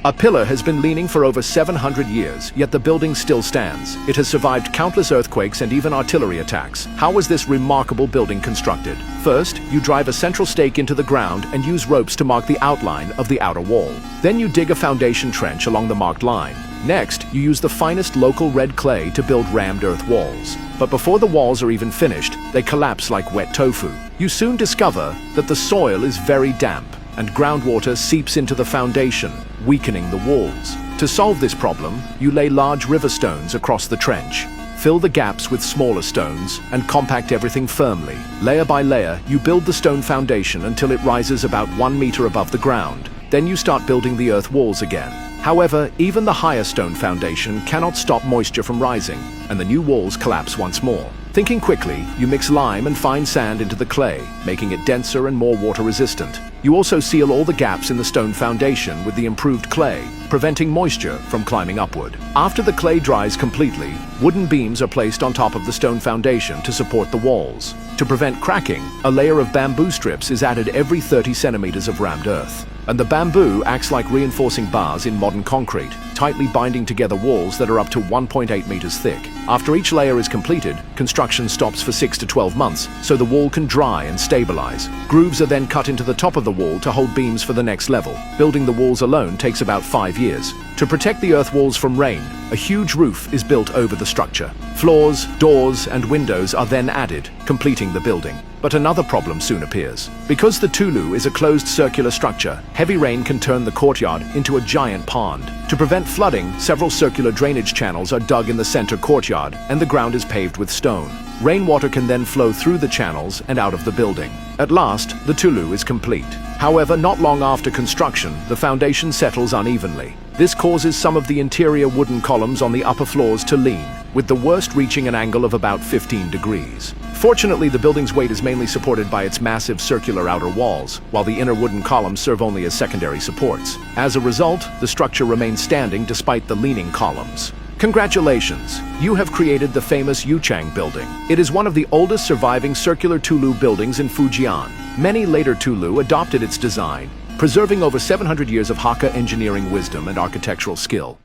A pillar has been leaning for over 700 years, yet the building still stands. It has survived countless earthquakes and even artillery attacks. How was this remarkable building constructed? First, you drive a central stake into the ground and use ropes to mark the outline of the outer wall. Then you dig a foundation trench along the marked line. Next, you use the finest local red clay to build rammed earth walls. But before the walls are even finished, they collapse like wet tofu. You soon discover that the soil is very damp, and groundwater seeps into the foundation, weakening the walls. To solve this problem, you lay large river stones across the trench. Fill the gaps with smaller stones and compact everything firmly. Layer by layer, you build the stone foundation until it rises about 1 meter above the ground. Then you start building the earth walls again. However, even the higher stone foundation cannot stop moisture from rising, and the new walls collapse once more. Thinking quickly, you mix lime and fine sand into the clay, making it denser and more water-resistant. You also seal all the gaps in the stone foundation with the improved clay, preventing moisture from climbing upward. After the clay dries completely, wooden beams are placed on top of the stone foundation to support the walls. To prevent cracking, a layer of bamboo strips is added every 30 centimeters of rammed earth. And the bamboo acts like reinforcing bars in modern concrete, tightly binding together walls that are up to 1.8 meters thick. After each layer is completed, construction stops for 6 to 12 months, so the wall can dry and stabilize. Grooves are then cut into the top of the wall to hold beams for the next level. Building the walls alone takes about 5 years. To protect the earth walls from rain, a huge roof is built over the structure. Floors, doors, and windows are then added, completing the building. But another problem soon appears. Because the Tulu is a closed circular structure, heavy rain can turn the courtyard into a giant pond. To prevent flooding, several circular drainage channels are dug in the center courtyard, and the ground is paved with stone. Rainwater can then flow through the channels and out of the building. At last, the Tulu is complete. However, not long after construction, the foundation settles unevenly. This causes some of the interior wooden columns on the upper floors to lean, with the worst reaching an angle of about 15 degrees. Fortunately, the building's weight is mainly supported by its massive circular outer walls, while the inner wooden columns serve only as secondary supports. As a result, the structure remains standing despite the leaning columns. Congratulations! You have created the famous Yuchang building. It is one of the oldest surviving circular Tulu buildings in Fujian. Many later Tulu adopted its design, preserving over 700 years of Hakka engineering wisdom and architectural skill.